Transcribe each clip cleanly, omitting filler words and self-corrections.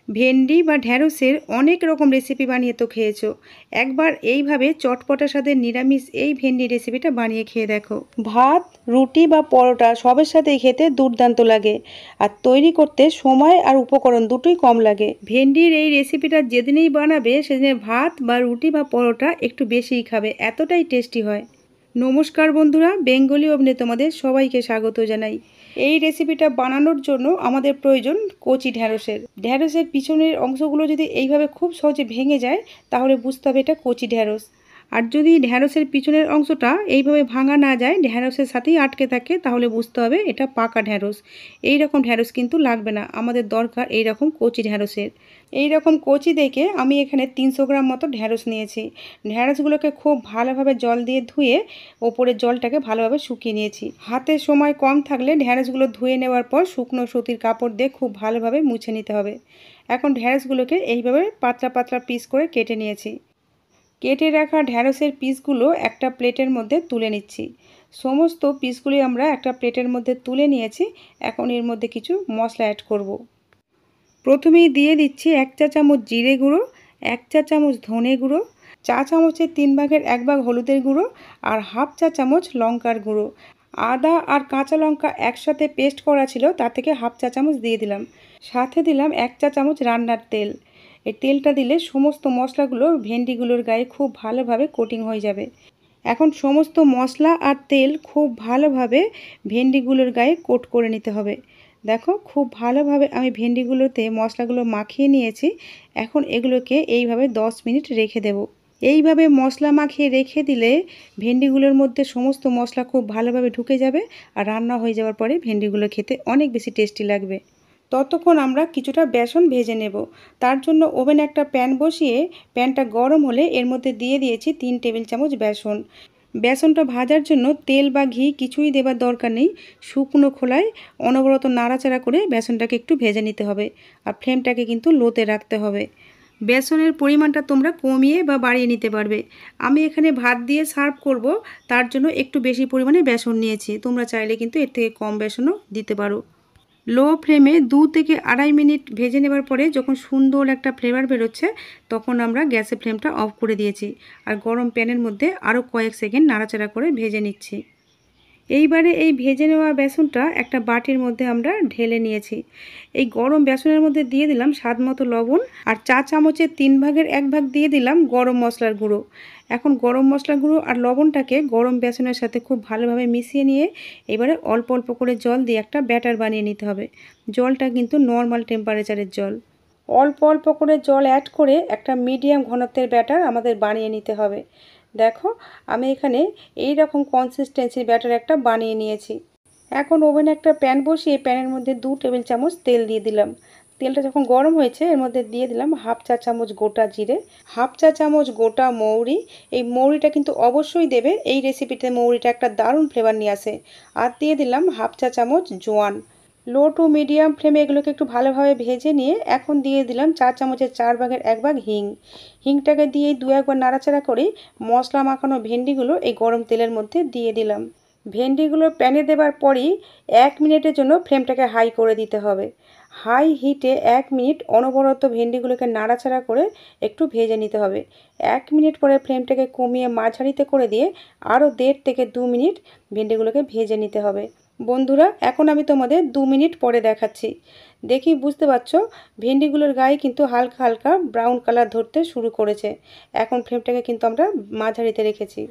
ভেন্ডি বা ঢ্যাঁড়সের অনেক রকম রেসিপি বানিয়ে তো খেয়েছো, একবার এইভাবে চটপটা স্বাদের নিরামিষ এই ভেন্ডি রেসিপিটা বানিয়ে খেয়ে দেখো। ভাত, রুটি বা পরোটা সবের সাথেই খেতে দুর্দান্ত লাগে, আর তৈরি করতে সময় আর উপকরণ দুটোই কম লাগে। ভেন্ডির এই রেসিপিটা যেদিনেই বানাবে সেদিনে ভাত বা রুটি বা পরোটা একটু বেশিই খাবে, এতটাই টেস্টি হয়। নমস্কার বন্ধুরা, বেঙ্গলি ওভেনে তোমাদের সবাইকে স্বাগত জানাই। এই রেসিপিটা বানানোর জন্য আমাদের প্রয়োজন কচি ঢ্যাঁড়সের। ঢ্যাঁড়সের পিছনের অংশগুলো যদি এইভাবে খুব সহজে ভেঙে যায় তাহলে বুঝতে হবে এটা কচি ঢ্যাঁড়স। আর যদি ঢ্যাঁড়সের পিছনের অংশটা এইভাবে ভাঙা না যায়, ঢ্যাঁড়সের সাথেই আটকে থাকে, তাহলে বুঝতে হবে এটা পাকা ঢ্যাঁড়স। এই রকম ঢ্যাঁড়স কিন্তু লাগবে না, আমাদের দরকার এই রকম কচি ঢ্যাঁড়সের। এই রকম কচি দেখে আমি এখানে 300 গ্রাম মতো ঢ্যাঁড়স নিয়েছি। ঢ্যাঁড়সগুলোকে খুব ভালোভাবে জল দিয়ে ধুয়ে ওপরের জলটাকে ভালোভাবে শুকিয়ে নিয়েছি। হাতে সময় কম থাকলে ঢ্যাঁড়সগুলো ধুয়ে নেওয়ার পর শুকনো সুতির কাপড় দিয়ে খুব ভালোভাবে মুছে নিতে হবে। এখন ঢ্যাঁড়সগুলোকে এইভাবে পাতলা পাতলা পিস করে কেটে নিয়েছি। কেটে রাখা ঢ্যাঁড়সের পিসগুলো একটা প্লেটের মধ্যে তুলে নিচ্ছি। সমস্ত পিসগুলি আমরা একটা প্লেটের মধ্যে তুলে নিয়েছি। এখন এর মধ্যে কিছু মশলা অ্যাড করব। প্রথমেই দিয়ে দিচ্ছি 1 চা চামচ জিরে গুঁড়ো, 1 চা চামচ ধনে গুঁড়ো, চা চামচের 3 ভাগের 1 ভাগ হলুদের গুঁড়ো, আর হাফ চা চামচ লঙ্কার গুঁড়ো। আদা আর কাঁচা লঙ্কা একসাথে পেস্ট করা ছিল, তার থেকে হাফ চা চামচ দিয়ে দিলাম। সাথে দিলাম 1 চা চামচ রান্নার তেল। এই তেলটা দিলে সমস্ত মশলাগুলো ভেন্ডিগুলোর গায়ে খুব ভালোভাবে কোটিং হয়ে যাবে। এখন সমস্ত মশলা আর তেল খুব ভালোভাবে ভেন্ডিগুলোর গায়ে কোট করে নিতে হবে। দেখো, খুব ভালোভাবে আমি ভেন্ডিগুলোতে মশলাগুলো মাখিয়ে নিয়েছি। এখন এগুলোকে এইভাবে 10 মিনিট রেখে দেব। এইভাবে মশলা মাখিয়ে রেখে দিলে ভেন্ডিগুলোর মধ্যে সমস্ত মশলা খুব ভালোভাবে ঢুকে যাবে, আর রান্না হয়ে যাওয়ার পরে ভেন্ডিগুলো খেতে অনেক বেশি টেস্টি লাগবে। ততক্ষণ আমরা কিছুটা বেসন ভেজে নেব। তার জন্য ওভেনে একটা প্যান বসিয়ে প্যানটা গরম হলে এর মধ্যে দিয়ে দিয়েছি 3 টেবিল চামচ বেসন। বেসনটা ভাজার জন্য তেল বা ঘি কিছুই দেবার দরকার নেই। শুকনো খোলায় অনবরত নাড়াচাড়া করে বেসনটাকে একটু ভেজে নিতে হবে, আর ফ্লেমটাকে কিন্তু লোতে রাখতে হবে। বেসনের পরিমাণটা তোমরা কমিয়ে বা বাড়িয়ে নিতে পারবে। আমি এখানে ভাত দিয়ে সার্ভ করব, তার জন্য একটু বেশি পরিমাণে বেসন নিয়েছি। তোমরা চাইলে কিন্তু এর থেকে কম বেসনও দিতে পারো। লো ফ্লেমে 2 থেকে 2.5 মিনিট ভেজে নেবার পরে যখন সুন্দর একটা ফ্লেভার বেরোচ্ছে, তখন আমরা গ্যাসের ফ্লেমটা অফ করে দিয়েছি, আর গরম প্যানের মধ্যে আরও কয়েক সেকেন্ড নাড়াচাড়া করে ভেজে নিচ্ছি। এইবারে এই ভেজে নেওয়া বেসনটা একটা বাটির মধ্যে আমরা ঢেলে নিয়েছি। এই গরম বেসনের মধ্যে দিয়ে দিলাম স্বাদ মতো লবণ, আর চা চামচের 3 ভাগের 1 ভাগ দিয়ে দিলাম গরম মশলার গুঁড়ো। এখন গরম মশলার গুঁড়ো আর লবণটাকে গরম বেসনের সাথে খুব ভালোভাবে মিশিয়ে নিয়ে এবারে অল্প অল্প করে জল দিয়ে একটা ব্যাটার বানিয়ে নিতে হবে। জলটা কিন্তু নর্মাল টেম্পারেচারের জল। অল্প অল্প করে জল অ্যাড করে একটা মিডিয়াম ঘনত্বের ব্যাটার আমাদের বানিয়ে নিতে হবে। দেখো, আমি এখানে এই রকম কনসিস্টেন্সির ব্যাটার একটা বানিয়ে নিয়েছি। এখন ওভেনে একটা প্যান বসিয়ে প্যানের মধ্যে 2 টেবিল চামচ তেল দিয়ে দিলাম। তেলটা যখন গরম হয়েছে এর মধ্যে দিয়ে দিলাম হাফ চা চামচ গোটা জিরে, হাফ চা চামচ গোটা মৌরি। এই মৌরিটা কিন্তু অবশ্যই দেবে, এই রেসিপিতে মৌরিটা একটা দারুণ ফ্লেভার নিয়ে আসে। আর দিয়ে দিলাম হাফ চা চামচ জোয়ান। লো টু মিডিয়াম ফ্লেমে এগুলোকে একটু ভালোভাবে ভেজে নিয়ে এখন দিয়ে দিলাম চা চামচের 4 ভাগের 1 ভাগ হিং। হিংটাকে দিয়ে 2-1 বার নাড়াচাড়া করে মশলা মাখানো ভেন্ডিগুলো এই গরম তেলের মধ্যে দিয়ে দিলাম। ভেন্ডিগুলো প্যানে দেবার পরই 1 মিনিটের জন্য ফ্লেমটাকে হাই করে দিতে হবে। হাই হিটে 1 মিনিট অনবরত ভেন্ডিগুলোকে নাড়াচাড়া করে একটু ভেজে নিতে হবে। 1 মিনিট পরে ফ্লেমটাকে কমিয়ে মাঝারিতে করে দিয়ে আরও 1.5 থেকে 2 মিনিট ভেন্ডিগুলোকে ভেজে নিতে হবে। বন্ধুরা, এখন আমি তোমাদের 2 মিনিট পরে দেখাচ্ছি। দেখি বুঝতে পারছো ভেন্ডিগুলোর গায়ে কিন্তু হালকা হালকা ব্রাউন কালার ধরতে শুরু করেছে। এখন ফ্লেমটাকে কিন্তু আমরা মাঝারিতে রেখেছি।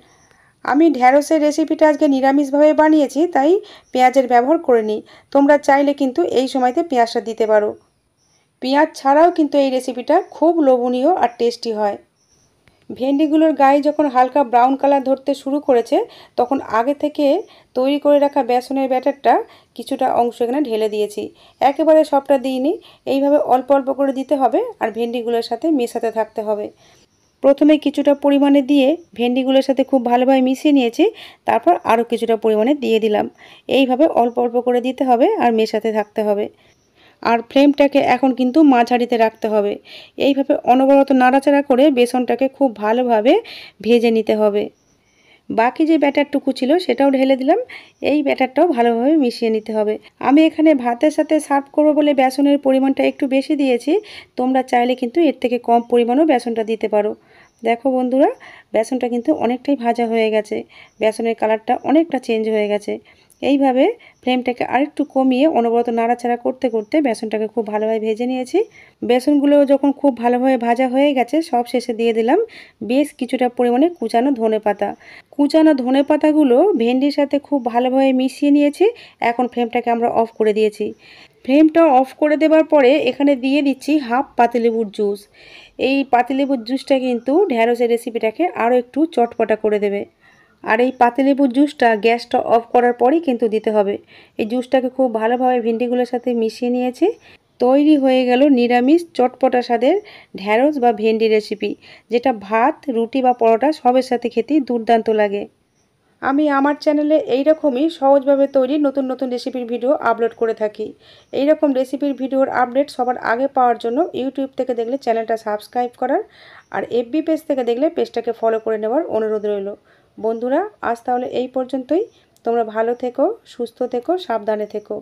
আমি ঢ্যাঁড়সের রেসিপিটা আজকে নিরামিষভাবে বানিয়েছি, তাই পেঁয়াজের ব্যবহার করিনি। তোমরা চাইলে কিন্তু এই সময়তে পেঁয়াজটা দিতে পারো। পেঁয়াজ ছাড়াও কিন্তু এই রেসিপিটা খুব লোভনীয় আর টেস্টি হয়। ভেন্ডিগুলোর গায়ে যখন হালকা ব্রাউন কালার ধরতে শুরু করেছে, তখন আগে থেকে তৈরি করে রাখা বেসনের ব্যাটারটা কিছুটা অংশ এখানে ঢেলে দিয়েছি। একেবারে সবটা দিইনি, এইভাবে অল্প অল্প করে দিতে হবে, আর ভেন্ডিগুলোর সাথে মেশাতে থাকতে হবে। প্রথমে কিছুটা পরিমাণে দিয়ে ভেন্ডিগুলোর সাথে খুব ভালোভাবে মিশিয়ে নিয়েছি, তারপর আরও কিছুটা পরিমাণে দিয়ে দিলাম। এইভাবে অল্প অল্প করে দিতে হবে আর মেশাতে থাকতে হবে। আর ফ্লেমটাকে এখন কিন্তু মাঝারিতে রাখতে হবে। এইভাবে অনবরত নাড়াচাড়া করে বেসনটাকে খুব ভালোভাবে ভেজে নিতে হবে। বাকি যে ব্যাটারটুকু ছিল সেটাও ঢেলে দিলাম। এই ব্যাটারটাও ভালোভাবে মিশিয়ে নিতে হবে। আমি এখানে ভাতের সাথে সার্ভ করবো বলে বেসনের পরিমাণটা একটু বেশি দিয়েছি। তোমরা চাইলে কিন্তু এর থেকে কম পরিমাণও বেসনটা দিতে পারো। দেখো বন্ধুরা, বেসনটা কিন্তু অনেকটাই ভাজা হয়ে গেছে, বেসনের কালারটা অনেকটা চেঞ্জ হয়ে গেছে। এইভাবে ফ্লেমটাকে আরেকটু কমিয়ে অনবরত নাড়াচাড়া করতে করতে বেসনটাকে খুব ভালোভাবে ভেজে নিয়েছি। বেসনগুলো যখন খুব ভালোভাবে ভাজা হয়ে গেছে, সব শেষে দিয়ে দিলাম বেশ কিছুটা পরিমাণে কুচানো ধনেপাতা। কুচানো ধনেপাতাগুলো ভেন্ডির সাথে খুব ভালোভাবে মিশিয়ে নিয়েছি। এখন ফ্লেমটাকে আমরা অফ করে দিয়েছি। ফ্লেমটা অফ করে দেওয়ার পরে এখানে দিয়ে দিচ্ছি হাফ পাতিলেবুর জুস। এই পাতিলেবুর জুসটা কিন্তু ঢ্যাঁড়সের রেসিপিটাকে আরও একটু চটপটা করে দেবে। আর এই পাতিলেবুর জুসটা গ্যাসটা অফ করার পরেই কিন্তু দিতে হবে। এই জুসটাকে খুব ভালোভাবে ভেন্ডিগুলোর সাথে মিশিয়ে নিয়েছি। তৈরি হয়ে গেল নিরামিষ চটপটা স্বাদের ঢ্যাঁড়স বা ভেন্ডি রেসিপি, যেটা ভাত, রুটি বা পরোটা সবের সাথে খেতেই দুর্দান্ত লাগে। আমি আমার চ্যানেলে এইরকমই সহজভাবে তৈরি নতুন নতুন রেসিপির ভিডিও আপলোড করে থাকি। এই রকম রেসিপির ভিডিওর আপডেট সবার আগে পাওয়ার জন্য ইউটিউব থেকে দেখলে চ্যানেলটা সাবস্ক্রাইব করার, আর এফবি পেজ থেকে দেখলে পেজটাকে ফলো করে নেওয়ার অনুরোধ রইল। বন্ধুরা, আজ তাহলে এই পর্যন্তই। তোমরা ভালো থেকো, সুস্থ থেকো, সাবধানে থেকো।